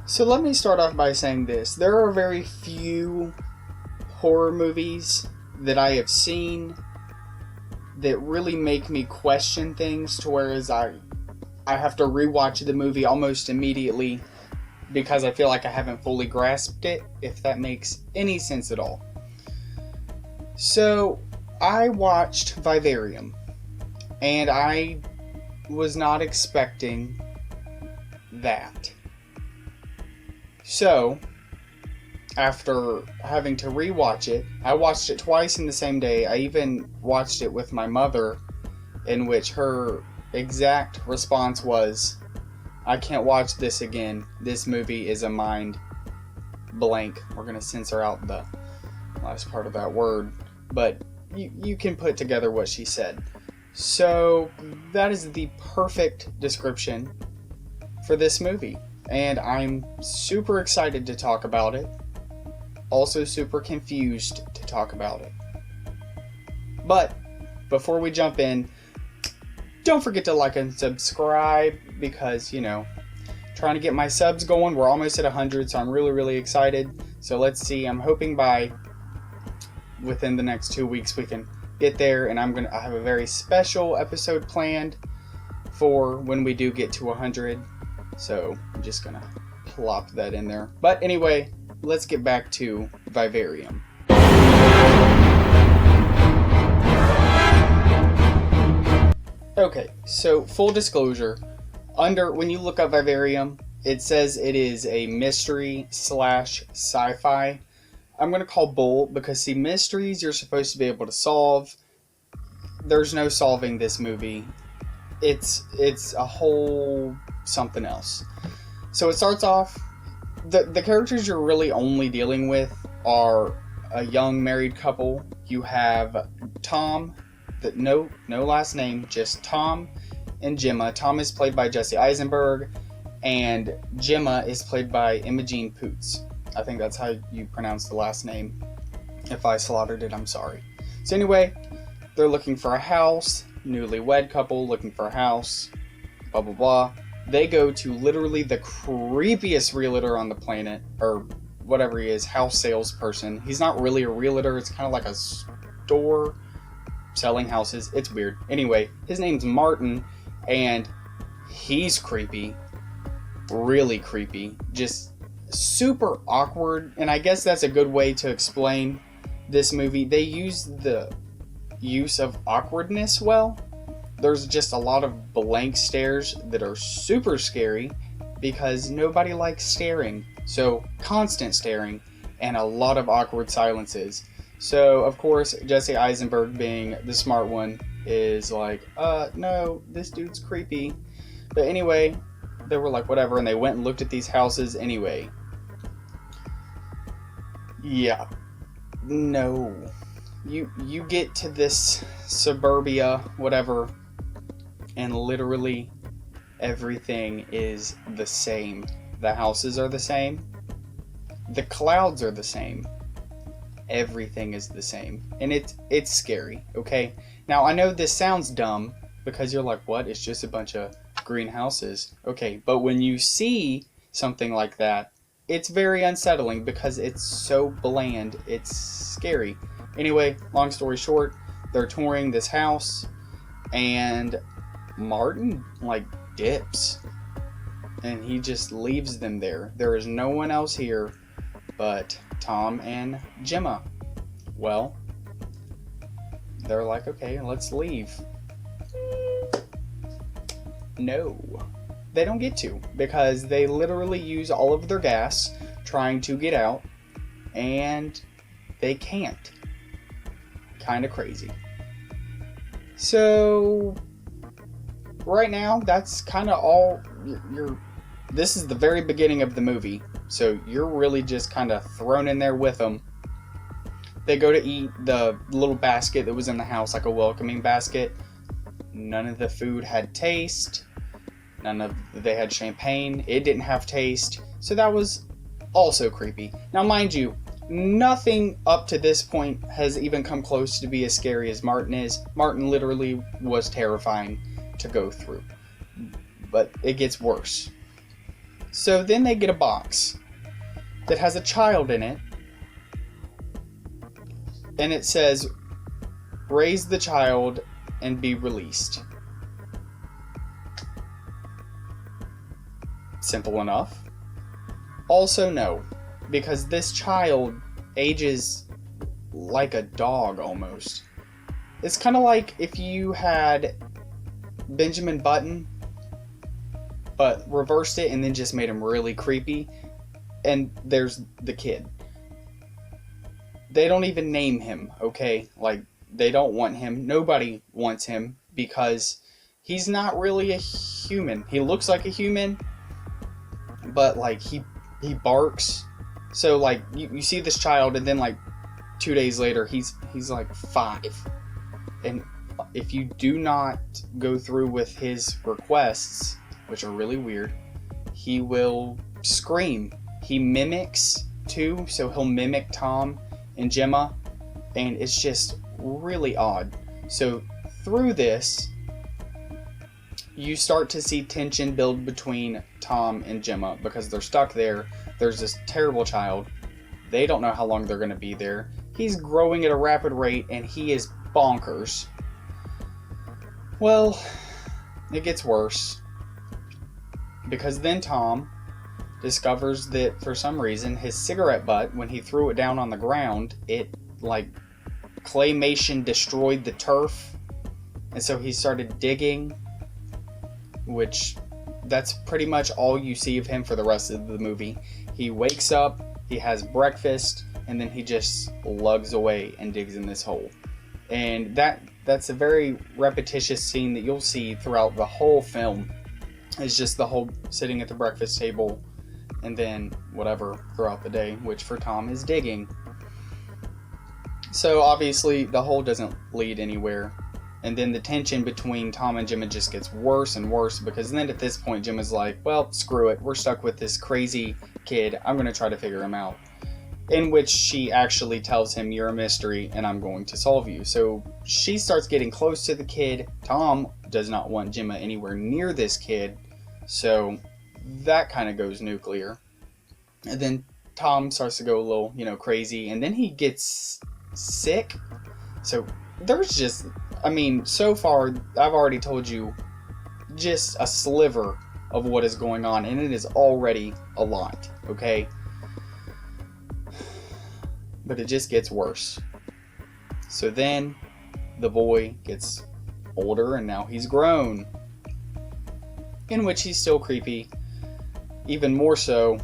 So let me start off by saying this. There are very few horror movies that I have seen that really make me question things to whereas I have to rewatch the movie almost immediately because I feel like I haven't fully grasped it, if that makes any sense at all. So I watched Vivarium, and I was not expecting that. So, after having to rewatch it, I watched it twice in the same day. I even watched it with my mother, in which her exact response was, "I can't watch this again. This movie is a mind blank." We're going to censor out the last part of that word, but you can put together what she said. So, that is the perfect description for this movie. And I'm super excited to talk about it. Also super confused to talk about it. But before we jump in, don't forget to like and subscribe because, trying to get my subs going. We're almost at 100, so I'm really, really excited. So let's see. I'm hoping within the next 2 weeks we can get there, and I have a very special episode planned for when we do get to 100. So I'm just gonna plop that in there. But anyway, let's get back to Vivarium. Okay, so full disclosure, when you look up Vivarium, it says it is a mystery / sci-fi. I'm gonna call bull because mysteries you're supposed to be able to solve. There's no solving this movie. It's a whole something else. So it starts off, the characters you're really only dealing with are a young married couple. You have Tom, no last name, just Tom and Gemma. Tom is played by Jesse Eisenberg, and Gemma is played by Imogen Poots. I think that's how you pronounce the last name. If I slaughtered it, I'm sorry. So anyway, they're looking for a house. Newlywed couple looking for a house. Blah, blah, blah. They go to literally the creepiest realtor on the planet, or whatever he is, house salesperson. He's not really a realtor. It's kind of like a store selling houses. It's weird. Anyway, his name's Martin, and he's creepy. Really creepy. Just super awkward, and I guess that's a good way to explain this movie. They use the use of awkwardness well. There's just a lot of blank stares that are super scary because nobody likes staring. So constant staring and a lot of awkward silences. So of course Jesse Eisenberg, being the smart one, is like, no, this dude's creepy. But anyway, they were like, whatever, and they went and looked at these houses anyway. Yeah. No. You get to this suburbia, whatever, and literally everything is the same. The houses are the same. The clouds are the same. Everything is the same. And it's scary, okay? Now, I know this sounds dumb because you're like, what? It's just a bunch of green houses. Okay, but when you see something like that, it's very unsettling because it's so bland. It's scary. Anyway, long story short, they're touring this house, and Martin, dips. And he just leaves them there. There is no one else here but Tom and Gemma. Well, they're like, okay, let's leave. No. They don't get to, because they literally use all of their gas trying to get out, and they can't. Kind of crazy. So right now, that's kind of all this is the very beginning of the movie, so you're really just kind of thrown in there with them. They go to eat the little basket that was in the house, like a welcoming basket. None of the food had taste. They had champagne. It didn't have taste. So that was also creepy. Now, mind you, nothing up to this point has even come close to be as scary as Martin is. Martin literally was terrifying to go through. But it gets worse. So then they get a box that has a child in it, and it says, "Raise the child and be released." Simple enough. Also no, because this child ages like a dog almost. It's kind of like if you had Benjamin Button, but reversed it and then just made him really creepy. And there's the kid. They don't even name him, okay? Like, they don't want him. Nobody wants him because he's not really a human. He looks like a human, but like he barks. So like you see this child, and then like 2 days later he's like 5. And if you do not go through with his requests, which are really weird, he will scream. He mimics too, so he'll mimic Tom and Gemma, and it's just really odd. So through this, you start to see tension build between Tom and Gemma because they're stuck there. There's this terrible child. They don't know how long they're going to be there. He's growing at a rapid rate, and he is bonkers. Well, it gets worse, because then Tom discovers that for some reason his cigarette butt, when he threw it down on the ground, it like claymation destroyed the turf, and so he started digging, which that's pretty much all you see of him for the rest of the movie. He wakes up, he has breakfast, and then he just lugs away and digs in this hole. And that's a very repetitious scene that you'll see throughout the whole film. It's just the whole sitting at the breakfast table and then whatever throughout the day, which for Tom is digging. So obviously the hole doesn't lead anywhere. And then the tension between Tom and Gemma just gets worse and worse, because then at this point Gemma's like, well, screw it, we're stuck with this crazy kid, I'm going to try to figure him out. In which she actually tells him, you're a mystery and I'm going to solve you. So she starts getting close to the kid. Tom does not want Gemma anywhere near this kid, so that kind of goes nuclear. And then Tom starts to go a little, crazy, and then he gets sick. So there's just, so far I've already told you just a sliver of what is going on, and it is already a lot, okay? But it just gets worse. So then the boy gets older, and now he's grown, in which he's still creepy. Even more so,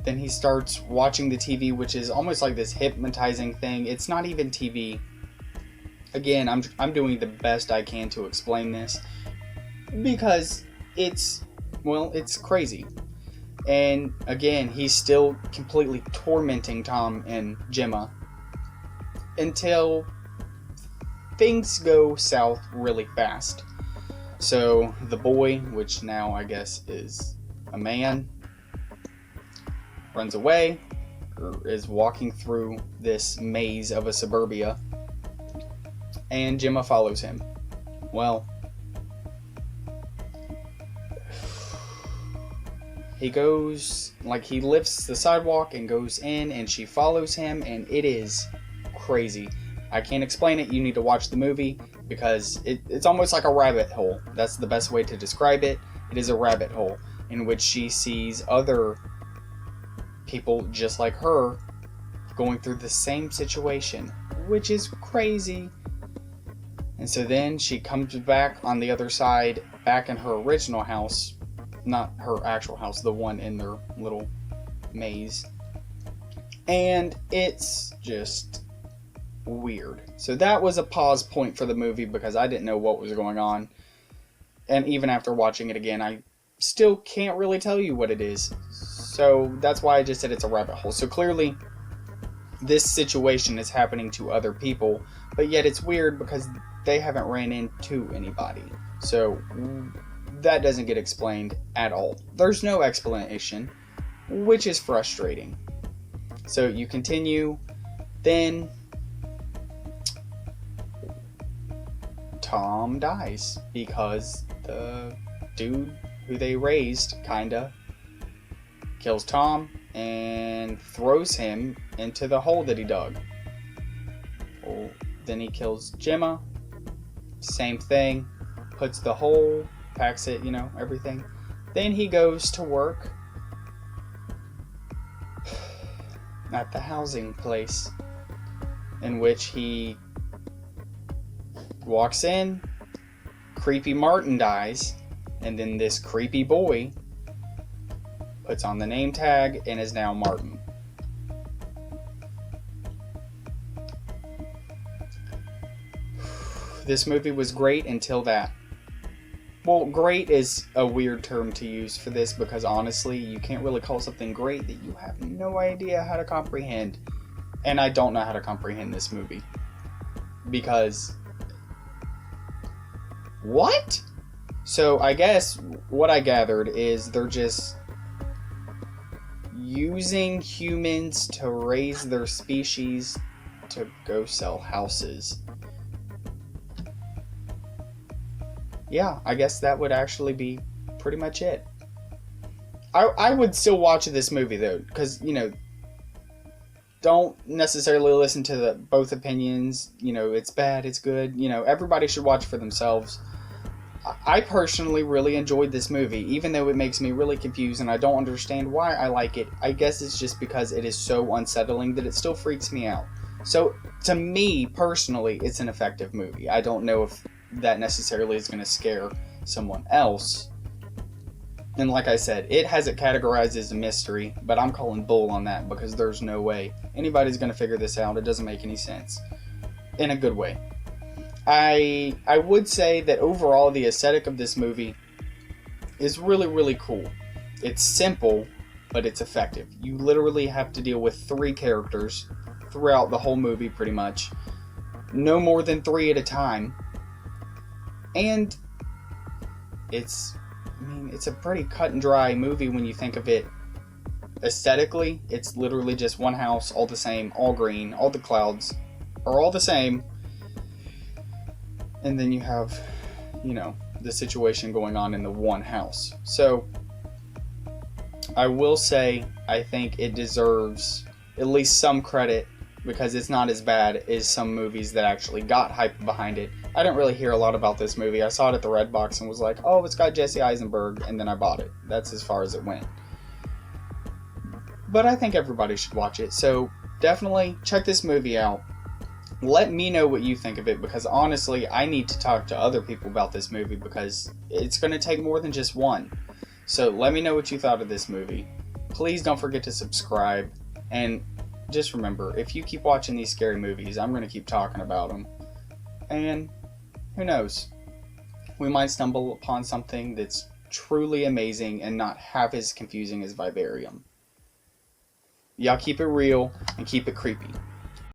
then he starts watching the TV, which is almost like this hypnotizing thing. It's not even TV. Again, I'm doing the best I can to explain this, because it's crazy. And again, he's still completely tormenting Tom and Gemma until things go south really fast. So the boy, which now I guess is a man, runs away, or is walking through this maze of a suburbia, and Gemma follows him. Well, he goes, he lifts the sidewalk and goes in, and she follows him, and it is crazy. I can't explain it. You need to watch the movie, because it's almost like a rabbit hole. That's the best way to describe it. It is a rabbit hole in which she sees other people just like her going through the same situation, which is crazy. And so then she comes back on the other side, back in her original house. Not her actual house, the one in their little maze. And it's just weird. So that was a pause point for the movie, because I didn't know what was going on. And even after watching it again, I still can't really tell you what it is. So that's why I just said it's a rabbit hole. So clearly, this situation is happening to other people, but yet it's weird because they haven't ran into anybody. So that doesn't get explained at all. There's no explanation, which is frustrating. So you continue, then Tom dies because the dude who they raised kinda kills Tom and throws him into the hole that he dug. Well, then he kills Gemma. Same thing. Puts the hole, packs it, everything. Then he goes to work at the housing place, in which he walks in, creepy Martin dies, and then this creepy boy puts on the name tag and is now Martin. This movie was great until that. Well, great is a weird term to use for this because honestly, you can't really call something great that you have no idea how to comprehend. And I don't know how to comprehend this movie. Because... what? So I guess what I gathered is they're just using humans to raise their species to go sell houses. Yeah, I guess that would actually be pretty much it. I would still watch this movie though, because, don't necessarily listen to the both opinions. It's bad, it's good. Everybody should watch for themselves. I personally really enjoyed this movie, even though it makes me really confused and I don't understand why I like it. I guess it's just because it is so unsettling that it still freaks me out. So, to me, personally, it's an effective movie. I don't know if that necessarily is going to scare someone else. And like I said, it has it categorized as a mystery, but I'm calling bull on that because there's no way anybody's going to figure this out. It doesn't make any sense. In a good way. I would say that overall the aesthetic of this movie is really, really cool. It's simple, but it's effective. You literally have to deal with 3 characters throughout the whole movie pretty much. No more than 3 at a time. And it's a pretty cut and dry movie when you think of it aesthetically. It's literally just one house, all the same, all green, all the clouds are all the same. And then you have, the situation going on in the one house. So, I will say, I think it deserves at least some credit because it's not as bad as some movies that actually got hype behind it. I didn't really hear a lot about this movie. I saw it at the Redbox and was like, oh, it's got Jesse Eisenberg, and then I bought it. That's as far as it went. But I think everybody should watch it, so definitely check this movie out. Let me know what you think of it, because honestly, I need to talk to other people about this movie because it's going to take more than just one. So let me know what you thought of this movie. Please don't forget to subscribe, and just remember, if you keep watching these scary movies, I'm going to keep talking about them. And who knows? We might stumble upon something that's truly amazing and not half as confusing as Vivarium. Y'all keep it real and keep it creepy.